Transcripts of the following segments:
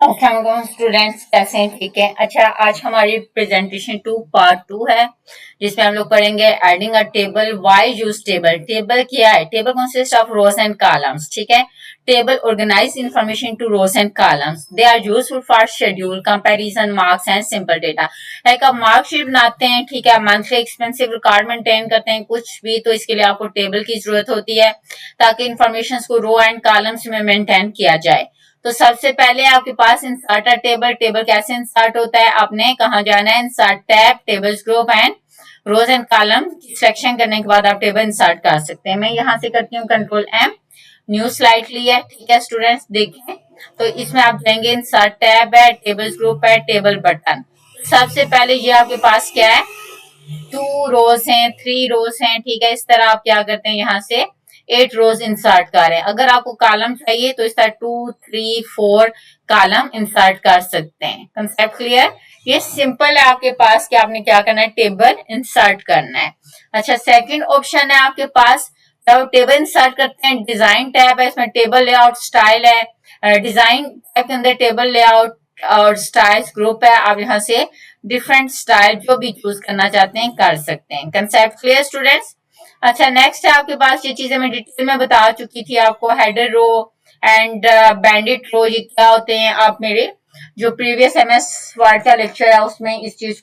अस्सलाम स्टूडेंट्स, कैसे हैं? ठीक है। अच्छा, आज हमारी प्रेजेंटेशन 2 पार्ट 2 है, जिसमें हम लोग पढ़ेंगे adding a table. Why use table? Table क्या है? Table consist of rows and columns. ठीक है। Table organise information to rows and columns. They are useful for schedule, comparison, marks and simple data. Like आप marksheet बनाते हैं, ठीक है, monthly expensive record maintain करते हैं कुछ भी, तो इसके लिए आपको टेबल की जरूरत होती है ताकि इंफॉर्मेशन को रो एंड कॉलम्स में मेंटेन किया जाए। तो सबसे पहले आपके पास इंसर्ट टेबल। टेबल कैसे इंसर्ट होता है? आपने कहाँ जाना है? Insert tab, tables group and rows and column selection करने के बाद आप टेबल इंसर्ट कर सकते हैं। मैं यहाँ से करती हूँ कंट्रोल एम, न्यू स्लाइड ली है। ठीक है स्टूडेंट्स, देखें तो इसमें आप जाएंगे, इंसर्ट टैब है, टेबल्स ग्रुप है, टेबल बटन। सबसे पहले ये आपके पास क्या है? 2 रोज हैं, 3 रोज हैं। ठीक है, इस तरह आप क्या करते हैं, यहाँ से 8 रोज इंसर्ट कर रहे हैं। अगर आपको कॉलम चाहिए तो इस तरह 2, 3, 4 कॉलम इंसर्ट कर सकते हैं। Concept clear? ये सिंपल है आपके पास कि आपने क्या करना है, टेबल इंसर्ट करना है। अच्छा, सेकंड ऑप्शन है आपके पास, जब टेबल इंसर्ट करते हैं, डिजाइन टैब है, इसमें टेबल लेआउट स्टाइल है। डिजाइन टैब के अंदर टेबल लेआउट और स्टाइल्स ग्रुप है। आप यहाँ से डिफरेंट स्टाइल जो भी चूज करना चाहते हैं कर सकते हैं। Concept clear students? अच्छा, नेक्स्ट है आपके पास, ये चीजें मैं डिटेल में बता चुकी थी आपको, हेडर रो एंड बैंडेड रो, ये क्या होते हैं, आप मेरे जो प्रीवियस एमएस वर्ड का लेक्चर है उसमें इस चीज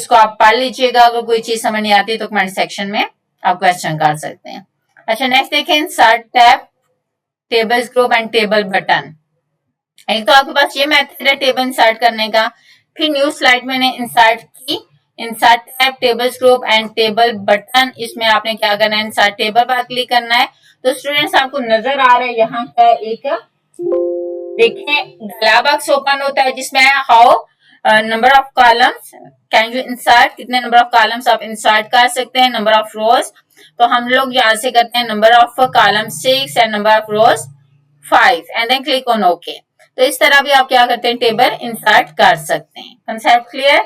को आप पढ़ लीजिएगा। अगर कोई चीज समझ नहीं आती तो कमेंट सेक्शन में आप क्वेश्चन कर सकते हैं। अच्छा, नेक्स्ट देखें, insert tab, tables group and table button. एक तो आपके पास ये मेथड है टेबल इंसर्ट करने का। फिर न्यू स्लाइड मैंने इंसर्ट की, insert tab, tables group and table button. इसमें आपने क्या करना है, इंसर्ट टेबल पर क्लिक करना है। तो स्टूडेंट्स आपको नजर आ रहा है यहाँ का एक, देखें, डायलॉग बॉक्स ओपन होता है जिसमें how number of columns can you insert, कितने नंबर ऑफ कॉलम्स आप इंसर्ट कर सकते हैं, नंबर ऑफ रोज। तो हम लोग यहाँ से करते हैं number of column 6 and number of rows 5 and then click on okay. तो इस तरह भी आप क्या करते हैं, टेबल इंसर्ट कर सकते हैं। Concept clear?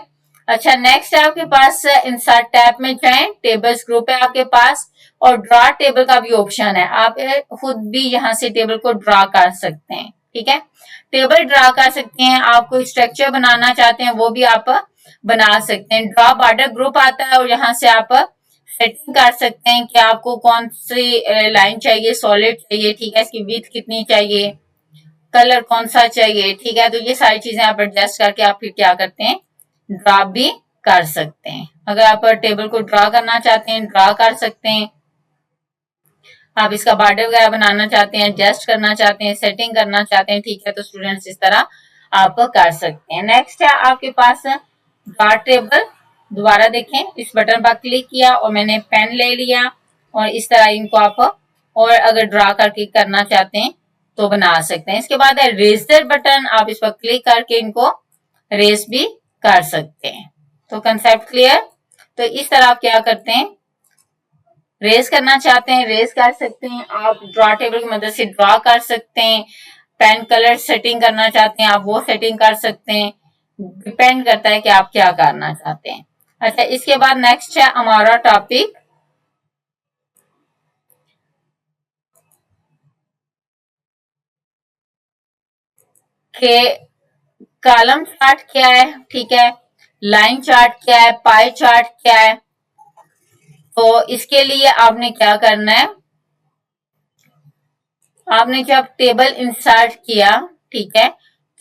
अच्छा, नेक्स्ट है आपके पास, इंसर्ट टैब में जाएं, टेबल्स ग्रुप है आपके पास और ड्रॉ टेबल का भी ऑप्शन है। आप खुद भी यहाँ से टेबल को ड्रॉ कर सकते हैं। ठीक है, टेबल ड्रॉ कर सकते हैं। आप कोई स्ट्रक्चर बनाना चाहते हैं वो भी आप बना सकते हैं। ड्रॉ बॉर्डर ग्रुप आता है और यहाँ से आप सेटिंग कर सकते हैं कि आपको कौन सी लाइन चाहिए, सॉलिड चाहिए, ठीक है, इसकी विड्थ कितनी चाहिए, कलर कौन सा चाहिए। ठीक है, तो ये सारी चीजें आप एडजस्ट करके आप फिर क्या करते हैं, ड्रॉ भी कर सकते हैं। अगर आप टेबल को ड्रॉ करना चाहते हैं, ड्रॉ कर सकते हैं। आप इसका बॉर्डर वगैरह बनाना चाहते हैं, एडजस्ट करना चाहते हैं, सेटिंग करना चाहते हैं, ठीक है, तो स्टूडेंट्स इस तरह आप कर सकते हैं। नेक्स्ट है आपके पास ड्रॉ टेबल। दोबारा देखें, इस बटन पर क्लिक किया और मैंने पेन ले लिया और इस तरह इनको आप और अगर ड्रॉ करके करना चाहते हैं तो बना सकते हैं। इसके बाद है रेजर बटन, आप इस पर क्लिक करके इनको रेस भी कर सकते हैं। तो कंसेप्ट क्लियर? तो इस तरह आप क्या करते हैं, रेस करना चाहते हैं रेस कर सकते हैं। आप ड्रॉ टेबल की मदद से ड्रॉ कर सकते हैं। पेन कलर सेटिंग करना चाहते हैं आप वो सेटिंग कर सकते हैं। डिपेंड करता है कि आप क्या करना चाहते हैं। अच्छा, इसके बाद नेक्स्ट है हमारा टॉपिक के कॉलम चार्ट क्या है, ठीक है, लाइन चार्ट क्या है, पाई चार्ट क्या है। तो इसके लिए आपने क्या करना है, आपने जब टेबल इंसर्ट किया, ठीक है,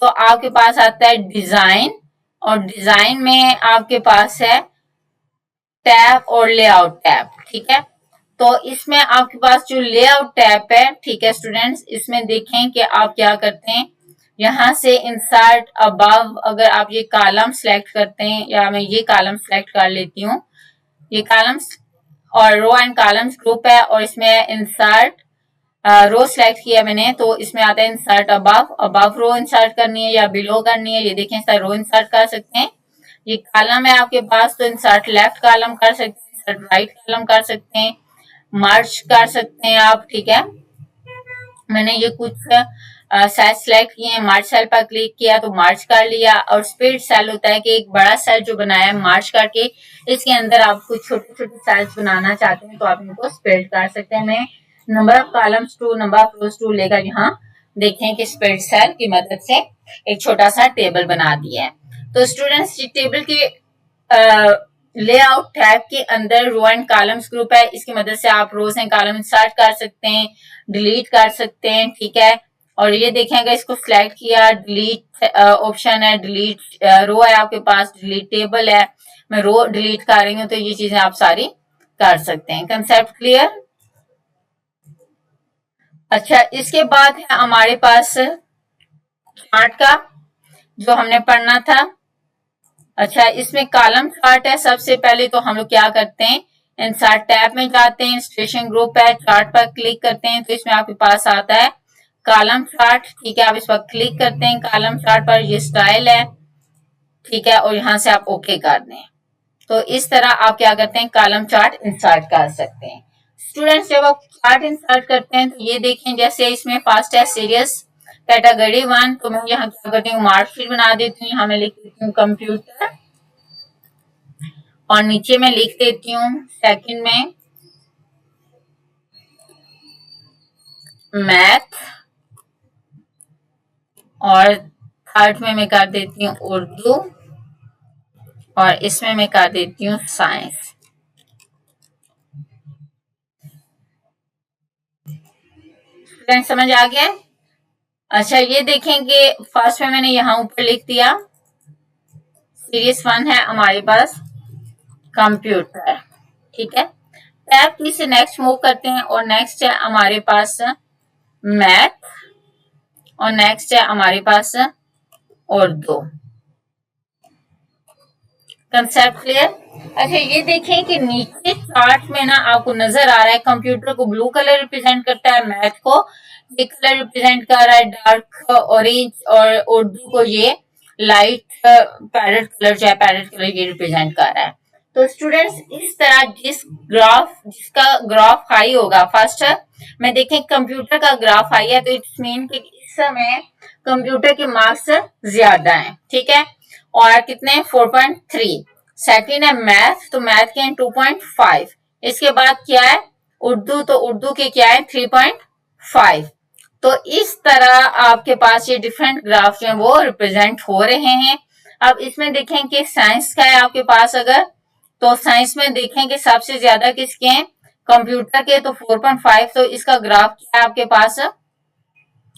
तो आपके पास आता है डिजाइन और डिजाइन में आपके पास है टैब और लेआउट टैब। ठीक है, तो इसमें आपके पास जो लेआउट टैब है, ठीक है स्टूडेंट्स, इसमें देखें कि आप क्या करते हैं, यहां से इंसर्ट अबव, अगर आप ये कॉलम सेलेक्ट करते हैं, या मैं ये कॉलम सेलेक्ट कर लेती हूँ, ये कॉलम्स और रो एंड कॉलम्स ग्रुप है और इसमें इंसर्ट रो सेलेक्ट किया मैंने, तो इसमें आता है इंसर्ट अबव, अबव रो इंसर्ट करनी है या बिलो करनी है, ये देखें सर रो इंसर्ट कर सकते हैं। ये कॉलम है आपके पास, तो इंसर्ट लेफ्ट कॉलम कर सकते हैं, इंसर्ट राइट कॉलम कर सकते हैं, मार्च कर सकते हैं आप। ठीक है, मैंने ये कुछ सेल सेलेक्ट किए हैं, मार्च सेल पर क्लिक किया तो मार्च कर लिया। और स्प्लिट सेल होता है कि एक बड़ा सेल जो बनाया है मार्च करके, इसके अंदर आप कुछ छोटे छोटे सेल्स बनाना चाहते हैं तो आप इनको स्प्लिट कर सकते हैं। मैं number of columns 2, number of रोज 2 लेकर यहाँ देखें कि स्प्रेड सेल की मदद से एक छोटा सा टेबल बना दिया है। तो स्टूडेंट्स टेबल के लेआउट टैब के अंदर रो एंड कॉलम्स ग्रुप है, इसकी मदद से आप रोज एंड कॉलम इंसर्ट कर सकते हैं, डिलीट कर सकते हैं, ठीक है। और ये देखें अगर इसको सिलेक्ट किया, डिलीट ऑप्शन है, डिलीट रो है आपके पास, डिलीट टेबल है, मैं रो डिलीट कर रही हूँ, तो ये चीजें आप सारी कर सकते हैं। Concept clear? अच्छा, इसके बाद है हमारे पास चार्ट का जो हमने पढ़ना था। अच्छा, इसमें कॉलम चार्ट है। सबसे पहले तो हम लोग क्या करते हैं, इंसर्ट टैब में जाते हैं, स्टेशन ग्रुप है, चार्ट पर क्लिक करते हैं, तो इसमें आपके पास आता है कॉलम चार्ट, ठीक है। आप इस पर क्लिक करते हैं, कॉलम चार्ट पर ये स्टाइल है, ठीक है, और यहाँ से आप ओके कर दें। तो इस तरह आप क्या करते हैं, कॉलम चार्ट इंसर्ट कर सकते हैं। स्टूडेंट्स जब आप चार्ट इंसर्ट करते हैं तो ये देखें, जैसे इसमें फर्स्ट है सीरियस कैटेगरी 1, तो मैं यहाँ क्या करती हूँ, मार्कशीट बना देती हूँ, यहाँ मैं लिख देती हूँ कंप्यूटर, और नीचे में लिख देती हूँ सेकंड में मैथ, और थर्ड में मैं कर देती हूँ उर्दू, और इसमें मैं कर देती हूँ साइंस। स्टूडेंट समझ आ गया? अच्छा, ये देखेंगे फर्स्ट में मैंने यहाँ ऊपर लिख दिया सीरीज 1 है हमारे पास कंप्यूटर, ठीक है। टैब की से नेक्स्ट मूव करते हैं, और नेक्स्ट है हमारे पास मैथ, और नेक्स्ट है हमारे पास उर्दू। Concept clear? अच्छा, ये देखें कि नीचे चार्ट में ना आपको नजर आ रहा है, कंप्यूटर को ब्लू कलर रिप्रेजेंट करता है, मैथ को ये कलर रिप्रेजेंट कर रहा है डार्क ऑरेंज, और उर्दू को ये लाइट पैरेट कलर जो है, पैरेट कलर ये रिप्रेजेंट कर रहा है। तो स्टूडेंट्स इस तरह जिसका ग्राफ हाई होगा, फर्स्ट में देखें कंप्यूटर का ग्राफ हाई है, तो इट्स मीन कि इस समय कंप्यूटर के मार्क्स ज्यादा हैं, ठीक है। और कितने, 4.3। सेकंड है मैथ, तो मैथ के हैं 2.5। इसके बाद क्या है उर्दू, तो उर्दू के क्या है 3.5। तो इस तरह आपके पास ये डिफरेंट ग्राफ जो है वो रिप्रेजेंट हो रहे हैं। अब इसमें देखें कि साइंस का है आपके पास, अगर तो साइंस में देखें कि सबसे ज्यादा किसके हैं, कंप्यूटर के, तो 4.5, तो इसका ग्राफ क्या है आपके पास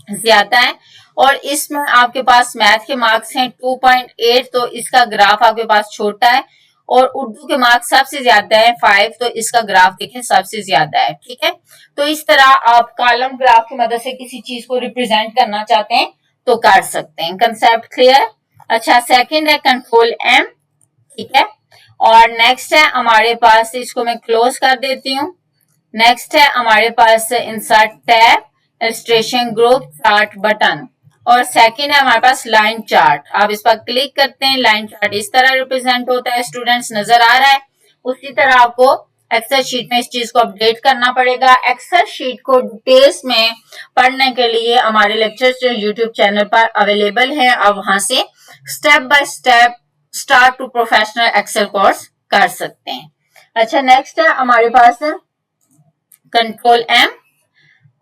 ज्यादा है। और इसमें आपके पास मैथ के मार्क्स हैं 2.8, तो इसका ग्राफ आपके पास छोटा है। और उर्दू के मार्क्स सबसे ज्यादा है 5, तो इसका ग्राफ देखें सबसे ज्यादा है, ठीक है। तो इस तरह आप कॉलम ग्राफ की मदद से किसी चीज को रिप्रेजेंट करना चाहते हैं तो कर सकते हैं। Concept clear? अच्छा, सेकंड है कंट्रोल एम, ठीक है। और नेक्स्ट है हमारे पास, इसको मैं क्लोज कर देती हूँ। नेक्स्ट है हमारे पास insert tab, illustration group, chart button, और सेकंड है हमारे पास लाइन चार्ट। आप इस पर क्लिक करते हैं, लाइन चार्ट इस तरह रिप्रेजेंट होता है, स्टूडेंट्स नजर आ रहा है। उसी तरह आपको एक्सेल शीट में इस चीज को अपडेट करना पड़ेगा। एक्सेल शीट को डिटेल्स में पढ़ने के लिए हमारे लेक्चर्स जो यूट्यूब चैनल पर अवेलेबल है, आप वहां से step by step start to professional Excel course कर सकते हैं। अच्छा, नेक्स्ट है हमारे पास कंट्रोल एम,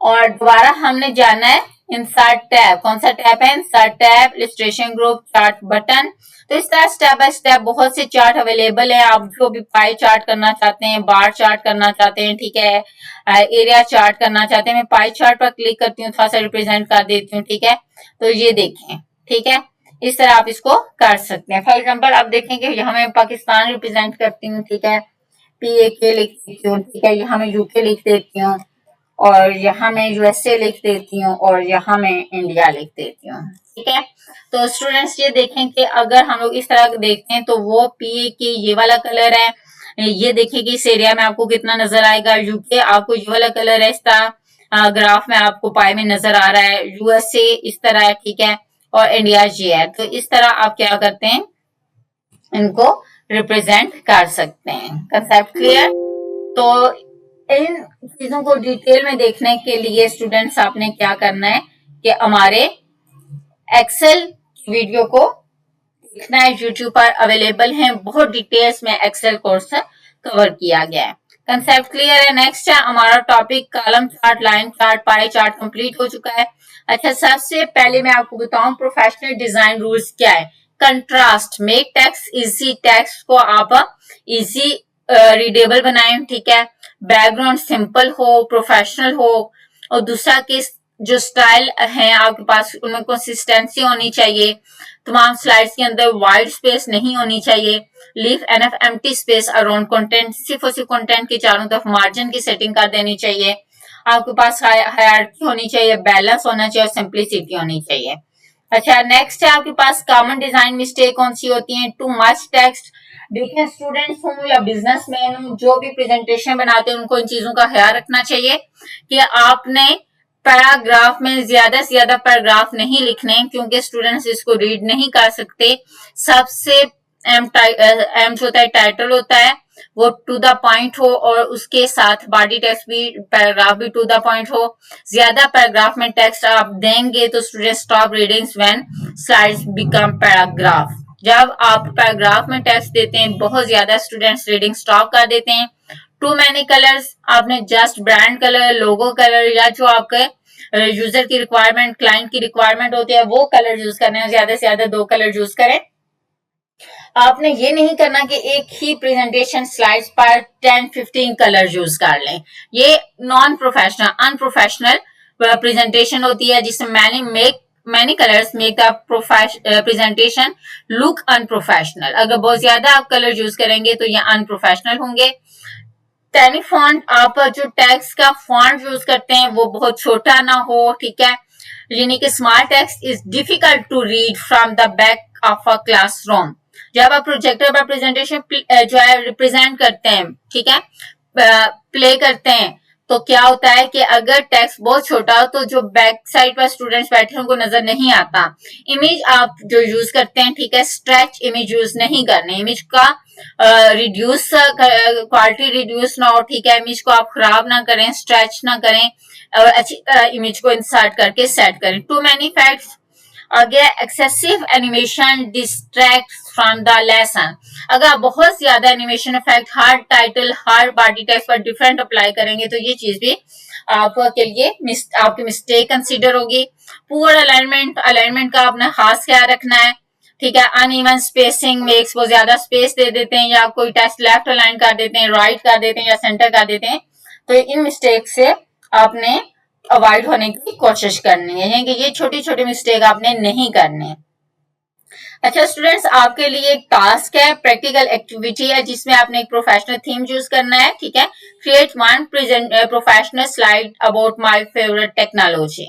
और दोबारा हमने जाना है इंसर्ट टैब। कौन सा टैब है, insert tab, illustration group, chart button. तो इस तरह स्टेप बाय स्टेप बहुत से चार्ट अवेलेबल है। आप जो भी पाई चार्ट करना चाहते हैं, बार चार्ट करना चाहते हैं, ठीक है, एरिया चार्ट करना चाहते हैं, मैं पाई चार्ट पर क्लिक करती हूँ, थोड़ा सा रिप्रेजेंट कर देती हूँ, ठीक है। तो ये देखें, ठीक है, इस तरह आप इसको कर सकते हैं। फॉर एग्जाम्पल आप देखेंगे यहाँ मैं पाकिस्तान रिप्रेजेंट करती हूँ, ठीक है, PAK लिख देती हूँ, ठीक है, यहाँ मैं UK लिख देती हूँ, और यहाँ मैं USA लिख देती हूँ, और यहाँ मैं इंडिया लिख देती हूँ, ठीक है। तो स्टूडेंट्स ये देखें कि अगर हम लोग इस तरह देखते हैं तो वो PAK ये वाला कलर है, ये देखिए कि इस एरिया में आपको कितना नजर आएगा। UK आपको ये वाला कलर है, इस तरह ग्राफ में आपको पाई में नजर आ रहा है। USA इस तरह है, ठीक है, और इंडिया ये है। तो इस तरह आप क्या करते हैं, इनको रिप्रेजेंट कर सकते हैं। Concept clear? तो इन चीजों को डिटेल में देखने के लिए स्टूडेंट्स आपने क्या करना है कि हमारे एक्सेल वीडियो को देखना है, यूट्यूब पर अवेलेबल है, बहुत डिटेल्स में एक्सेल कोर्स कवर किया गया है। कंसेप्ट क्लियर है? नेक्स्ट है हमारा topic column chart, line chart, pie chart complete हो चुका है। अच्छा, सबसे पहले मैं आपको बताऊं प्रोफेशनल डिजाइन रूल्स क्या है। Contrast, make text easy, text को आप इजी रीडेबल बनाएं, ठीक है। बैकग्राउंड सिंपल हो, प्रोफेशनल हो, और दूसरा कि जो स्टाइल है आपके पास उनमें कंसिस्टेंसी होनी चाहिए। तमाम स्लाइड्स के अंदर वाइड स्पेस नहीं होनी चाहिए। Leave enough empty space around content, सिर्फ और सिर्फ कंटेंट के चारों तरफ मार्जिन की सेटिंग कर देनी चाहिए। आपके पास हायरार्की होनी चाहिए, बैलेंस होना चाहिए और सिंप्लिसिटी होनी चाहिए। अच्छा, नेक्स्ट है आपके पास कॉमन डिजाइन मिस्टेक कौन सी होती है। टू मच टेक्स्ट, देखिए स्टूडेंट्स हों या बिजनेसमैन हों, जो भी प्रेजेंटेशन बनाते हैं उनको इन चीजों का ख्याल रखना चाहिए कि आपने पैराग्राफ में ज्यादा से ज्यादा पैराग्राफ नहीं लिखने, क्योंकि स्टूडेंट्स इसको रीड नहीं कर सकते। सबसे एम जो होता है टाइटल होता है वो टू द पॉइंट हो और उसके साथ बॉडी टेक्स्ट भी, पैराग्राफ भी टू द पॉइंट हो। ज्यादा पैराग्राफ में टेक्स्ट आप देंगे तो student stop reading when slides become paragraph. जब आप पैराग्राफ में टेक्स्ट देते हैं बहुत ज्यादा, स्टूडेंट्स रीडिंग स्टॉप कर देते हैं। टू मैनी कलर्स, आपने जस्ट ब्रांड कलर, लोगो कलर या जो आपके यूजर की रिक्वायरमेंट, क्लाइंट की रिक्वायरमेंट होती है वो कलर यूज करने हैं। ज्यादा से ज्यादा 2 कलर यूज करें। आपने ये नहीं करना कि एक ही प्रेजेंटेशन स्लाइड्स पर 10-15 कलर यूज कर लें। ये नॉन प्रोफेशनल, अनप्रोफेशनल प्रेजेंटेशन होती है जिसमें many colours make the presentation look unprofessional. अगर बहुत ज्यादा आप कलर यूज करेंगे तो ये अनप्रोफेशनल होंगे। टैनी फॉन्ट, आप जो टेक्स्ट का फॉन्ट यूज करते हैं वो बहुत छोटा ना हो, ठीक है। यानी कि small text is difficult to read from the back of a classroom. जब आप प्रोजेक्टर पर प्रेजेंटेशन जो है रिप्रेजेंट करते हैं, ठीक है, प्ले करते हैं, तो क्या होता है कि अगर टेक्स्ट बहुत छोटा हो तो जो बैक साइड पर स्टूडेंट्स बैठे हैं उनको नजर नहीं आता। इमेज आप जो यूज करते हैं, ठीक है, स्ट्रेच इमेज यूज नहीं करने। इमेज का रिड्यूस, क्वालिटी रिड्यूस ना हो, ठीक है। इमेज को आप खराब ना करें, स्ट्रेच ना करें और अच्छी तरह इमेज को इंसर्ट करके सेट करें। टू मैनी फैक्ट्स, अगर excessive animation distract from the lesson. अगर आप बहुत ज्यादा एनिमेशन इफेक्ट हर टाइटल, हर बॉडी टेक्स्ट पर डिफरेंट अप्लाई करेंगे तो ये चीज भी आपके लिए आपकी मिस्टेक कंसीडर होगी। पुअर अलाइनमेंट, अलाइनमेंट का अपना खास ख्याल रखना है, ठीक है। अनइवन स्पेसिंग, मेक्स वो ज्यादा स्पेस दे देते हैं या कोई टेक्स्ट लेफ्ट अलाइन कर देते हैं, राइट कर देते हैं या सेंटर कर देते हैं, तो इन मिस्टेक से आपने अवॉइड होने की कोशिश करनी है कि ये छोटी छोटी मिस्टेक आपने नहीं करनी। अच्छा स्टूडेंट्स, आपके लिए एक टास्क है, प्रैक्टिकल एक्टिविटी है जिसमें आपने एक प्रोफेशनल थीम चूज करना है, ठीक है। Create one professional slide about my favourite technology.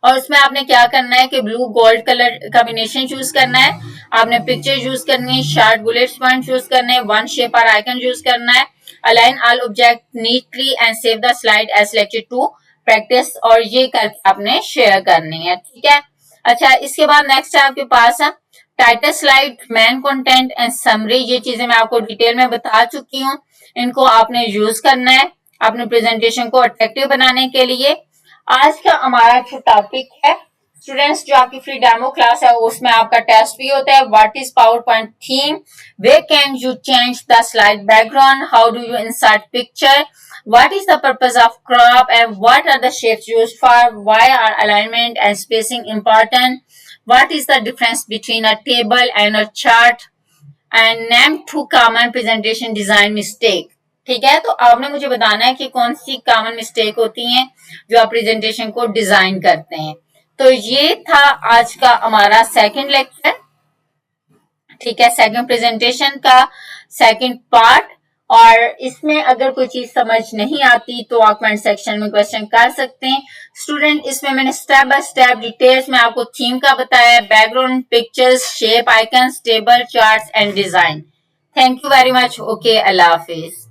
और उसमें आपने क्या करना है कि blue gold colour combination choose करना है। आपने पिक्चर चूज करनी है, शार्ट बुलेट पॉइंट चूज करने, वन शेप और आइकन चूज करना है। Align all object neatly and save the slide as selected to practice, और ये करके आपने शेयर करनी है, ठीक है। अच्छा, इसके बाद नेक्स्ट है आपके पास title slide, main content and summary. ये चीजें मैं आपको डिटेल में बता चुकी हूँ, इनको आपने यूज करना है अपने प्रेजेंटेशन को अट्रैक्टिव बनाने के लिए। आज का हमारा जो टॉपिक है स्टूडेंट्स, जो आपकी फ्री डेमो क्लास है उसमें आपका टेस्ट भी होता है। What is PowerPoint theme, where can you change the slide background, how do you insert picture, what is the purpose of crop and what are the shapes used for, why are alignment and spacing important, what is the difference between a table and a chart, and name 2 common presentation design mistake। ठीक है, तो आपने मुझे बताना है कि कौन सी common mistake होती हैं जो आप प्रेजेंटेशन को डिजाइन करते हैं। तो ये था आज का हमारा सेकंड लेक्चर, ठीक है, सेकंड प्रेजेंटेशन का सेकंड पार्ट। और इसमें अगर कोई चीज समझ नहीं आती तो आप कमेंट सेक्शन में क्वेश्चन कर सकते हैं। स्टूडेंट, इसमें मैंने स्टेप बाय स्टेप डिटेल्स में आपको थीम का बताया, background, pictures, shape, icons, table, charts and design. Thank you very much. Okay, Allah Hafiz.